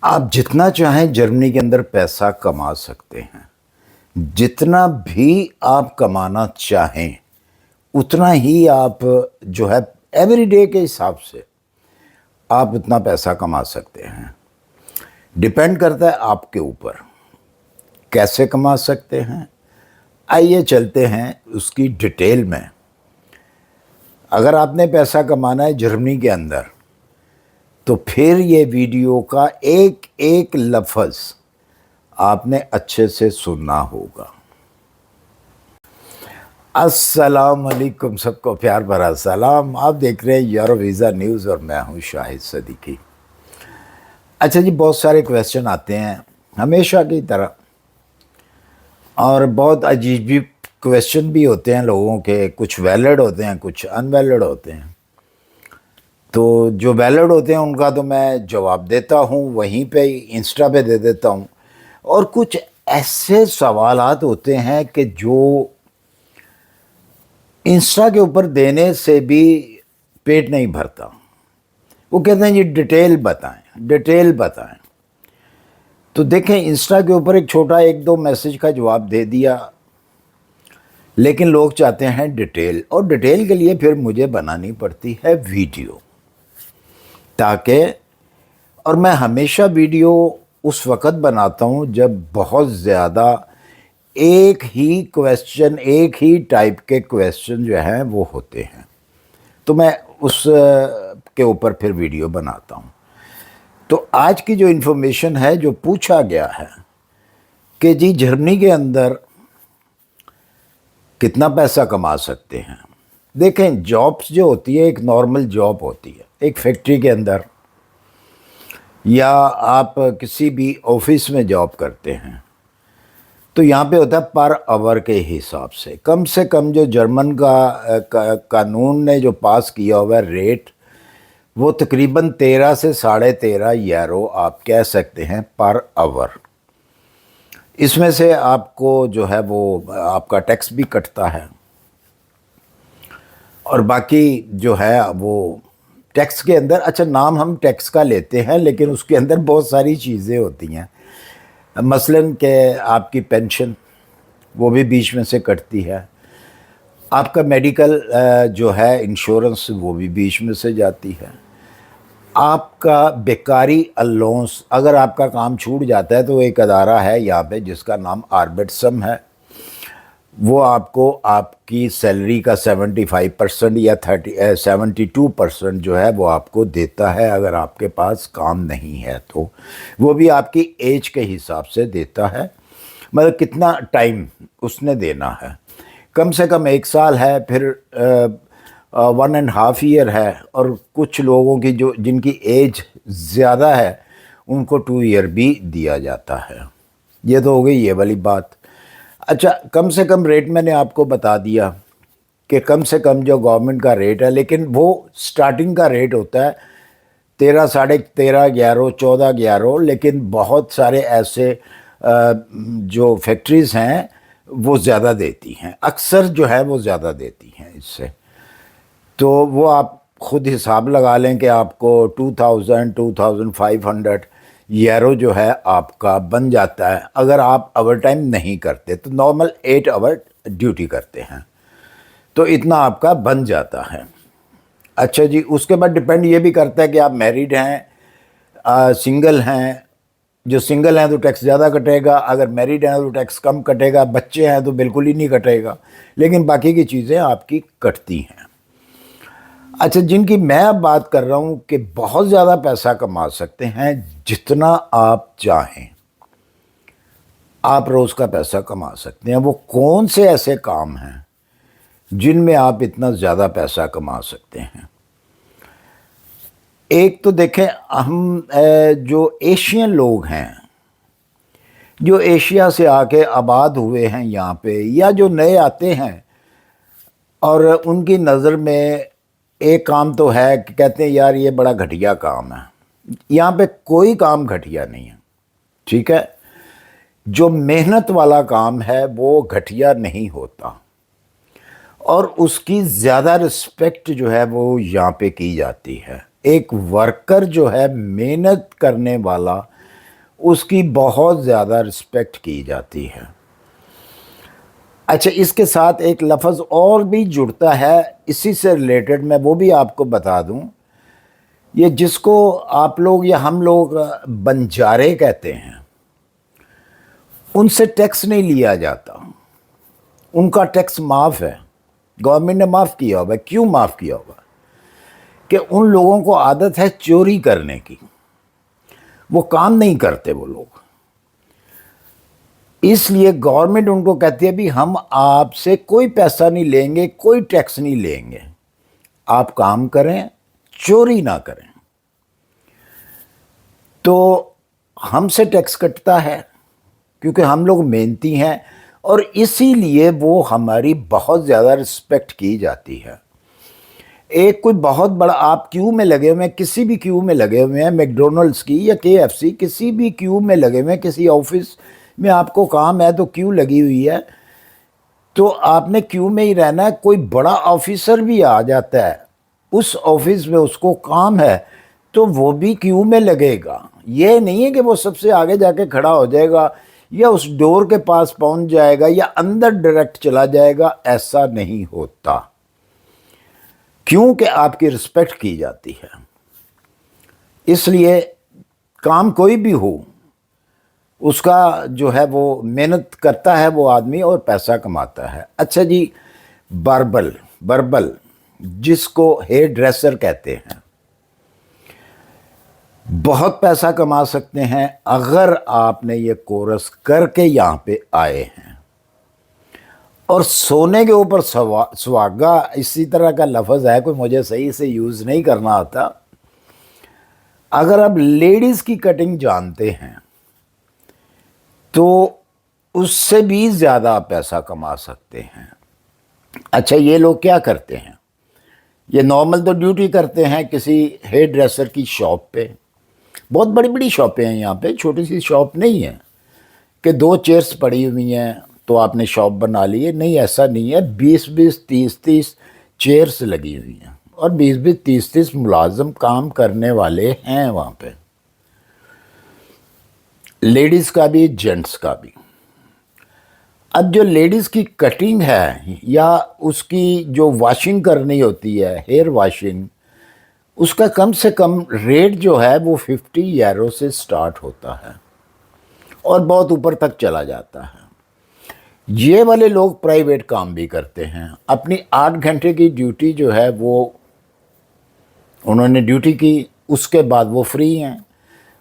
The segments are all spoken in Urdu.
آپ جتنا چاہیں جرمنی کے اندر پیسہ کما سکتے ہیں، جتنا بھی آپ کمانا چاہیں اتنا ہی آپ جو ہے ایوری ڈے کے حساب سے آپ اتنا پیسہ کما سکتے ہیں۔ ڈیپینڈ کرتا ہے آپ کے اوپر کیسے کما سکتے ہیں۔ آئیے چلتے ہیں اس کی ڈیٹیل میں۔ اگر آپ نے پیسہ کمانا ہے جرمنی کے اندر تو پھر یہ ویڈیو کا ایک ایک لفظ آپ نے اچھے سے سننا ہوگا۔ السلام علیکم، سب کو پیار بھرا سلام۔ آپ دیکھ رہے ہیں یورو ویزا نیوز اور میں ہوں شاہد صدیقی۔ اچھا جی، بہت سارے کویسچن آتے ہیں ہمیشہ کی طرح، اور بہت عجیب کویسچن بھی ہوتے ہیں لوگوں کے، کچھ ویلڈ ہوتے ہیں کچھ ان ویلڈ ہوتے ہیں۔ تو جو ویلڈ ہوتے ہیں ان کا تو میں جواب دیتا ہوں، وہیں پہ انسٹا پہ دے دیتا ہوں، اور کچھ ایسے سوالات ہوتے ہیں کہ جو انسٹا کے اوپر دینے سے بھی پیٹ نہیں بھرتا۔ وہ کہتے ہیں جی ڈیٹیل بتائیں۔ تو دیکھیں، انسٹا کے اوپر ایک چھوٹا ایک دو میسج کا جواب دے دیا، لیکن لوگ چاہتے ہیں ڈیٹیل، اور ڈیٹیل کے لیے پھر مجھے بنانی پڑتی ہے ویڈیو، تاکہ، اور میں ہمیشہ ویڈیو اس وقت بناتا ہوں جب بہت زیادہ ایک ہی کویسچن، ایک ہی ٹائپ کے کویسچن جو ہیں وہ ہوتے ہیں، تو میں اس کے اوپر پھر ویڈیو بناتا ہوں۔ تو آج کی جو انفارمیشن ہے، جو پوچھا گیا ہے کہ جی جرمنی کے اندر کتنا پیسہ کما سکتے ہیں۔ دیکھیں، جابس جو ہوتی ہے ایک نارمل جاب ہوتی ہے، ایک فیکٹری کے اندر یا آپ کسی بھی آفس میں جاب کرتے ہیں، تو یہاں پہ ہوتا ہے پر آور کے حساب سے کم جو جرمن کا قانون نے جو پاس کیا ہوا ہے ریٹ، وہ تقریباً 13 سے 13.5 یورو آپ کہہ سکتے ہیں پر آور۔ اس میں سے آپ کو جو ہے وہ آپ کا ٹیکس بھی کٹتا ہے، اور باقی جو ہے وہ ٹیکس کے اندر، اچھا نام ہم ٹیکس کا لیتے ہیں لیکن اس کے اندر بہت ساری چیزیں ہوتی ہیں، مثلاً کہ آپ کی پینشن وہ بھی بیچ میں سے کٹتی ہے، آپ کا میڈیکل جو ہے انشورنس وہ بھی بیچ میں سے جاتی ہے، آپ کا بیکاری الونس، اگر آپ کا کام چھوٹ جاتا ہے تو ایک ادارہ ہے یہاں پہ جس کا نام آربٹسم ہے، وہ آپ کو آپ کی سیلری کا 75% یا 72% جو ہے وہ آپ کو دیتا ہے اگر آپ کے پاس کام نہیں ہے، تو وہ بھی آپ کی ایج کے حساب سے دیتا ہے، مطلب کتنا ٹائم اس نے دینا ہے، کم سے کم 1 سال ہے، پھر 1.5 ایئر ہے، اور کچھ لوگوں کی جن کی ایج زیادہ ہے ان کو 2 ایئر بھی دیا جاتا ہے۔ یہ تو ہو گئی یہ والی بات۔ اچھا، کم سے کم ریٹ میں نے آپ کو بتا دیا کہ کم سے کم جو گورنمنٹ کا ریٹ ہے، لیکن وہ سٹارٹنگ کا ریٹ ہوتا ہے 13 13.5 یورو 14 یورو، لیکن بہت سارے ایسے جو فیکٹریز ہیں وہ زیادہ دیتی ہیں، اکثر جو ہے وہ زیادہ دیتی ہیں اس سے، تو وہ آپ خود حساب لگا لیں کہ آپ کو 2500 یورو جو ہے آپ کا بن جاتا ہے اگر آپ اوور ٹائم نہیں کرتے، تو نارمل 8 آور ڈیوٹی کرتے ہیں تو اتنا آپ کا بن جاتا ہے۔ اچھا جی، اس کے بعد ڈیپینڈ یہ بھی کرتا ہے کہ آپ میریڈ ہیں، سنگل ہیں، جو سنگل ہیں تو ٹیکس زیادہ کٹے گا، اگر میریڈ ہیں تو ٹیکس کم کٹے گا، بچے ہیں تو بالکل ہی نہیں کٹے گا، لیکن باقی کی چیزیں آپ کی کٹتی ہیں۔ اچھا، جن کی میں اب بات کر رہا ہوں کہ بہت زیادہ پیسہ کما سکتے ہیں، جتنا آپ چاہیں آپ روز کا پیسہ کما سکتے ہیں، وہ کون سے ایسے کام ہیں جن میں آپ اتنا زیادہ پیسہ کما سکتے ہیں؟ ایک تو دیکھیں، ہم جو ایشین لوگ ہیں، جو ایشیا سے آ کے آباد ہوئے ہیں یہاں پہ، یا جو نئے آتے ہیں اور ان کی نظر میں ایک کام تو ہے کہ کہتے ہیں یار یہ بڑا گھٹیا کام ہے، یہاں پہ کوئی کام گھٹیا نہیں ہے، ٹھیک ہے؟ جو محنت والا کام ہے وہ گھٹیا نہیں ہوتا، اور اس کی زیادہ رسپیکٹ جو ہے وہ یہاں پہ کی جاتی ہے۔ ایک ورکر جو ہے، محنت کرنے والا، اس کی بہت زیادہ رسپیکٹ کی جاتی ہے۔ اچھا، اس کے ساتھ ایک لفظ اور بھی جڑتا ہے اسی سے ریلیٹڈ، میں وہ بھی آپ کو بتا دوں۔ یہ جس کو آپ لوگ یا ہم لوگ بنجارے کہتے ہیں، ان سے ٹیکس نہیں لیا جاتا، ان کا ٹیکس معاف ہے، گورنمنٹ نے معاف کیا ہوگا۔ کیوں معاف کیا ہوگا؟ کہ ان لوگوں کو عادت ہے چوری کرنے کی، وہ کام نہیں کرتے وہ لوگ، اس لیے گورنمنٹ ان کو کہتی ہے بھی ہم آپ سے کوئی پیسہ نہیں لیں گے، کوئی ٹیکس نہیں لیں گے، آپ کام کریں، چوری نہ کریں۔ تو ہم سے ٹیکس کٹتا ہے کیونکہ ہم لوگ محنتی ہیں، اور اسی لیے وہ ہماری بہت زیادہ رسپیکٹ کی جاتی ہے۔ ایک کوئی بہت بڑا، آپ کیو میں لگے ہوئے ہیں، کسی بھی کیو میں لگے ہوئے ہیں، میک ڈونلڈس کی یا KFC، کسی بھی کیو میں لگے ہوئے ہیں، کسی آفس میں آپ کو کام ہے تو کیو لگی ہوئی ہے، تو آپ نے کیو میں ہی رہنا ہے۔ کوئی بڑا آفیسر بھی آ جاتا ہے اس آفس میں، اس کو کام ہے تو وہ بھی کیو میں لگے گا۔ یہ نہیں ہے کہ وہ سب سے آگے جا کے کھڑا ہو جائے گا یا اس ڈور کے پاس پہنچ جائے گا یا اندر ڈائریکٹ چلا جائے گا، ایسا نہیں ہوتا، کیونکہ آپ کی رسپیکٹ کی جاتی ہے۔ اس لیے کام کوئی بھی ہو، اس کا جو ہے وہ محنت کرتا ہے وہ آدمی اور پیسہ کماتا ہے۔ اچھا جی، بربل جس کو ہیئر ڈریسر کہتے ہیں، بہت پیسہ کما سکتے ہیں اگر آپ نے یہ کورس کر کے یہاں پہ آئے ہیں۔ اور سونے کے اوپر سواگا، اسی طرح کا لفظ ہے، کوئی مجھے صحیح سے یوز نہیں کرنا آتا۔ اگر آپ لیڈیز کی کٹنگ جانتے ہیں تو اس سے بھی زیادہ آپ پیسہ کما سکتے ہیں۔ اچھا، یہ لوگ کیا کرتے ہیں؟ یہ نارمل تو ڈیوٹی کرتے ہیں کسی ہیئر ڈریسر کی شاپ پہ، بہت بڑی بڑی شاپیں ہیں یہاں پہ، چھوٹی سی شاپ نہیں ہے کہ 2 چیئرز پڑی ہوئی ہیں تو آپ نے شاپ بنا لی ہے، نہیں، ایسا نہیں ہے۔ 20 30 چیئرز لگی ہوئی ہیں اور 20 30 ملازم کام کرنے والے ہیں وہاں پہ، لیڈیز کا بھی جینٹس کا بھی۔ اب جو لیڈیز کی کٹنگ ہے یا اس کی جو واشنگ کرنی ہوتی ہے، ہیئر واشنگ، اس کا کم سے کم ریٹ جو ہے وہ 50 یورو سے سٹارٹ ہوتا ہے اور بہت اوپر تک چلا جاتا ہے۔ یہ والے لوگ پرائیویٹ کام بھی کرتے ہیں، اپنی 8 گھنٹے کی ڈیوٹی جو ہے وہ انہوں نے ڈیوٹی کی، اس کے بعد وہ فری ہیں،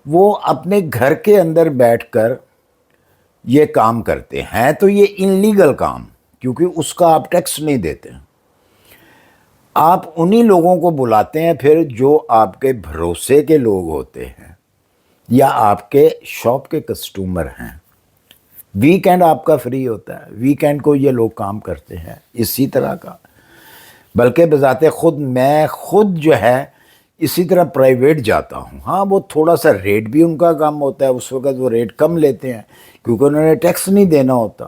وہ اپنے گھر کے اندر بیٹھ کر یہ کام کرتے ہیں۔ تو یہ انلیگل کام، کیونکہ اس کا آپ ٹیکس نہیں دیتے۔ آپ انہی لوگوں کو بلاتے ہیں پھر جو آپ کے بھروسے کے لوگ ہوتے ہیں یا آپ کے شاپ کے کسٹمر ہیں۔ ویکینڈ آپ کا فری ہوتا ہے، ویکینڈ کو یہ لوگ کام کرتے ہیں اسی طرح کا۔ بلکہ بذات خود میں خود جو ہے اسی طرح پرائیویٹ جاتا ہوں۔ ہاں، وہ تھوڑا سا ریٹ بھی ان کا کم ہوتا ہے، اس وقت وہ ریٹ کم لیتے ہیں کیونکہ انہوں نے ٹیکس نہیں دینا ہوتا۔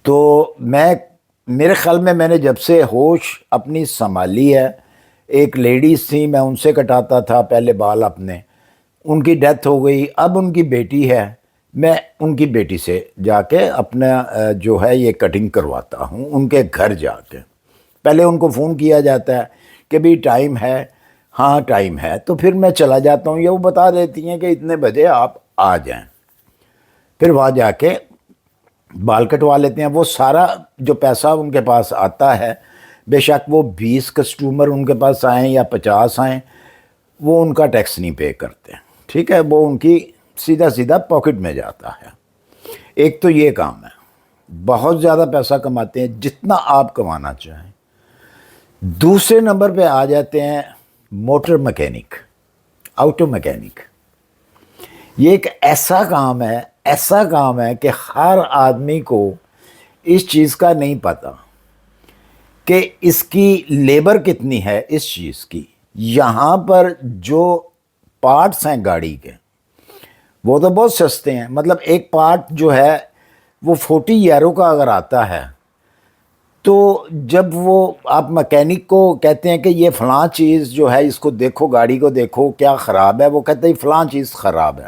تو میرے خیال میں نے جب سے ہوش اپنی سنبھالی ہے، ایک لیڈیز تھی، میں ان سے کٹاتا تھا پہلے بال اپنے، ان کی ڈیتھ ہو گئی، اب ان کی بیٹی ہے، میں ان کی بیٹی سے جا کے اپنا جو ہے یہ کٹنگ کرواتا ہوں ان کے گھر جا کے۔ پہلے ان کو فون کیا جاتا ہے کہ بھی ٹائم ہے، ہاں ٹائم ہے، تو پھر میں چلا جاتا ہوں یا وہ بتا دیتی ہیں کہ اتنے بجے آپ آ جائیں، پھر وہاں جا کے بال کٹوا لیتے ہیں۔ وہ سارا جو پیسہ ان کے پاس آتا ہے، بے شک وہ 20 کسٹمر ان کے پاس آئیں یا 50 آئیں، وہ ان کا ٹیکس نہیں پے کرتے، ٹھیک ہے، وہ ان کی سیدھا پاکٹ میں جاتا ہے۔ ایک تو یہ کام ہے، بہت زیادہ پیسہ کماتے ہیں، جتنا آپ کمانا چاہیں۔ دوسرے نمبر پہ آ جاتے ہیں موٹر مکینک، آٹو مکینک۔ یہ ایک ایسا کام ہے کہ ہر آدمی کو اس چیز کا نہیں پتہ کہ اس کی لیبر کتنی ہے اس چیز کی۔ یہاں پر جو پارٹس ہیں گاڑی کے وہ تو بہت سستے ہیں، مطلب ایک پارٹ جو ہے وہ 40 یورو کا اگر آتا ہے، تو جب وہ آپ مکینک کو کہتے ہیں کہ یہ فلاں چیز جو ہے اس کو دیکھو، گاڑی کو دیکھو کیا خراب ہے، وہ کہتے ہیں فلاں چیز خراب ہے،